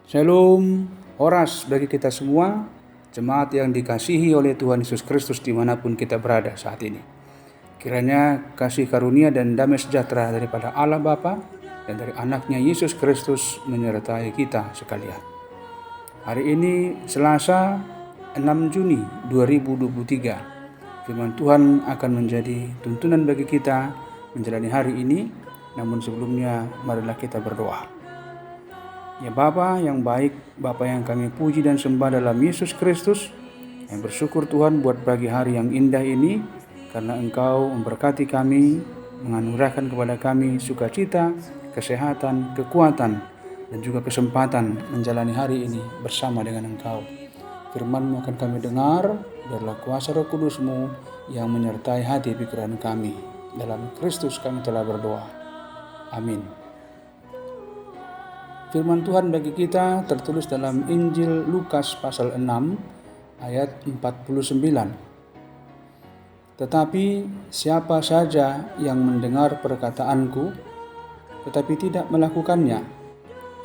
Shalom, Horas bagi kita semua, jemaat yang dikasihi oleh Tuhan Yesus Kristus dimanapun kita berada saat ini. Kiranya kasih karunia dan damai sejahtera daripada Allah Bapa dan dari anaknya Yesus Kristus menyertai kita sekalian. Hari ini Selasa 6 Juni 2023. Firman Tuhan akan menjadi tuntunan bagi kita menjalani hari ini. Namun sebelumnya marilah kita berdoa. Ya Bapa yang baik, Bapa yang kami puji dan sembah dalam Yesus Kristus, yang bersyukur Tuhan buat pagi hari yang indah ini, karena Engkau memberkati kami, menganugerahkan kepada kami sukacita, kesehatan, kekuatan, dan juga kesempatan menjalani hari ini bersama dengan Engkau. Firman-Mu akan kami dengar, biarlah kuasa Roh Kudus-Mu yang menyertai hati pikiran kami. Dalam Kristus kami telah berdoa. Amin. Firman Tuhan bagi kita tertulis dalam Injil Lukas pasal 6 ayat 49. Tetapi siapa saja yang mendengar perkataanku tetapi tidak melakukannya,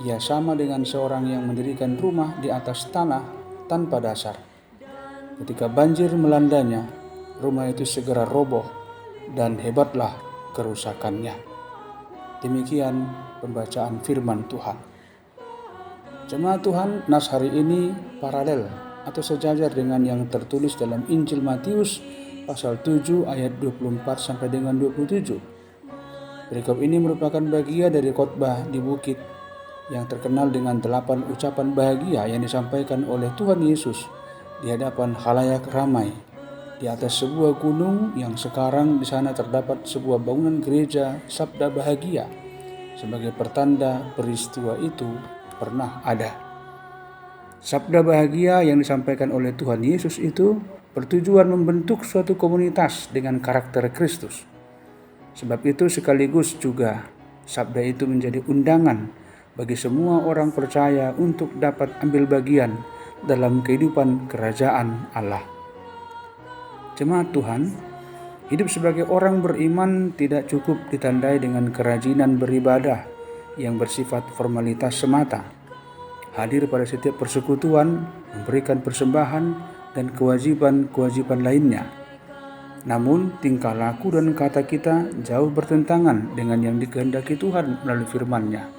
ia sama dengan seorang yang mendirikan rumah di atas tanah tanpa dasar. Ketika banjir melandanya, rumah itu segera roboh dan hebatlah kerusakannya. Demikian pembacaan firman Tuhan. Jemaat Tuhan, nas hari ini paralel atau sejajar dengan yang tertulis dalam Injil Matius pasal 7 ayat 24 sampai dengan 27. Perikop ini merupakan bagian dari khotbah di bukit yang terkenal dengan 8 ucapan bahagia yang disampaikan oleh Tuhan Yesus di hadapan khalayak ramai di atas sebuah gunung yang sekarang di sana terdapat sebuah bangunan gereja Sabda Bahagia sebagai pertanda peristiwa itu pernah ada. Sabda bahagia yang disampaikan oleh Tuhan Yesus itu bertujuan membentuk suatu komunitas dengan karakter Kristus. Sebab itu sekaligus juga sabda itu menjadi undangan bagi semua orang percaya untuk dapat ambil bagian dalam kehidupan kerajaan Allah. Jemaat Tuhan, hidup sebagai orang beriman tidak cukup ditandai dengan kerajinan beribadah yang bersifat formalitas semata, hadir pada setiap persekutuan, memberikan persembahan dan kewajiban-kewajiban lainnya. Namun tingkah laku dan kata kita jauh bertentangan dengan yang dikehendaki Tuhan melalui firman-Nya.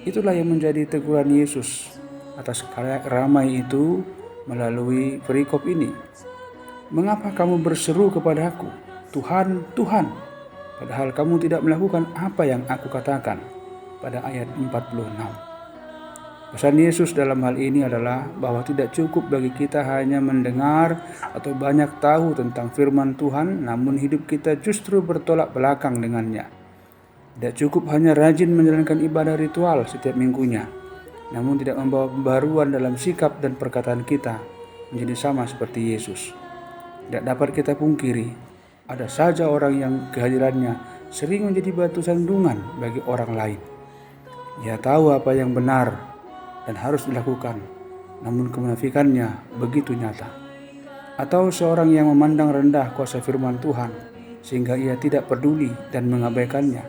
Itulah yang menjadi teguran Yesus atas khalayak ramai itu melalui perikop ini. Mengapa kamu berseru kepadaku, Tuhan, Tuhan, padahal kamu tidak melakukan apa yang aku katakan? Pada ayat 46. Pesan Yesus dalam hal ini adalah bahwa tidak cukup bagi kita hanya mendengar atau banyak tahu tentang firman Tuhan, namun hidup kita justru bertolak belakang dengannya. Tidak cukup hanya rajin menjalankan ibadah ritual setiap minggunya, namun tidak membawa pembaruan dalam sikap dan perkataan kita menjadi sama seperti Yesus. Tidak dapat kita pungkiri, ada saja orang yang kehadirannya sering menjadi batu sandungan bagi orang lain. Ia tahu apa yang benar dan harus dilakukan, namun kemunafikannya begitu nyata. Atau seorang yang memandang rendah kuasa firman Tuhan sehingga ia tidak peduli dan mengabaikannya.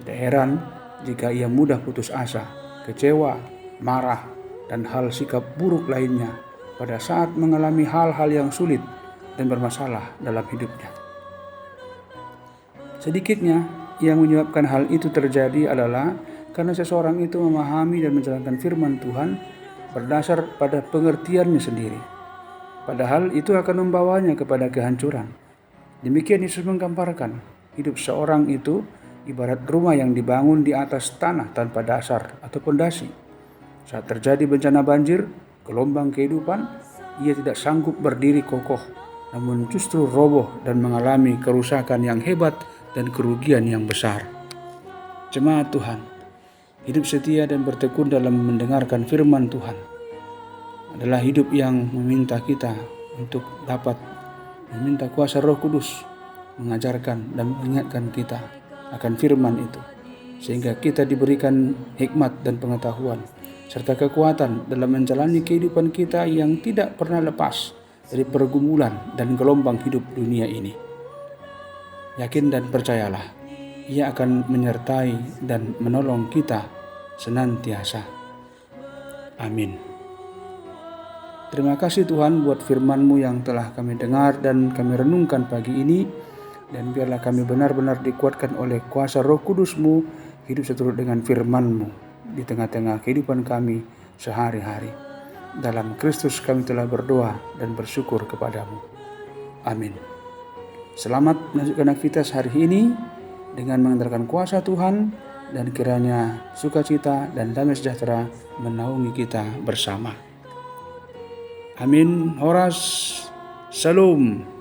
Tidak heran jika ia mudah putus asa, kecewa, marah, dan hal sikap buruk lainnya pada saat mengalami hal-hal yang sulit dan bermasalah dalam hidupnya. Sedikitnya yang menyebabkan hal itu terjadi adalah karena seseorang itu memahami dan menjalankan firman Tuhan berdasar pada pengertiannya sendiri. Padahal itu akan membawanya kepada kehancuran. Demikian Yesus menggambarkan hidup seorang itu ibarat rumah yang dibangun di atas tanah tanpa dasar atau pondasi. Saat terjadi bencana banjir, gelombang kehidupan, ia tidak sanggup berdiri kokoh, namun justru roboh dan mengalami kerusakan yang hebat dan kerugian yang besar. Jemaat Tuhan, hidup setia dan bertekun dalam mendengarkan firman Tuhan adalah hidup yang meminta kita untuk dapat meminta kuasa Roh Kudus mengajarkan dan mengingatkan kita akan firman itu, sehingga kita diberikan hikmat dan pengetahuan serta kekuatan dalam menjalani kehidupan kita yang tidak pernah lepas dari pergumulan dan gelombang hidup dunia ini. Yakin dan percayalah, Ia akan menyertai dan menolong kita senantiasa. Amin. Terima kasih Tuhan buat firman-Mu yang telah kami dengar dan kami renungkan pagi ini. Dan biarlah kami benar-benar dikuatkan oleh kuasa Roh Kudus-Mu, hidup seturut dengan firman-Mu di tengah-tengah kehidupan kami sehari-hari. Dalam Kristus kami telah berdoa dan bersyukur kepadamu. Amin. Selamat melanjutkan aktivitas hari ini dengan mengandalkan kuasa Tuhan, dan kiranya sukacita dan damai sejahtera menaungi kita bersama. Amin. Horas. Shalom.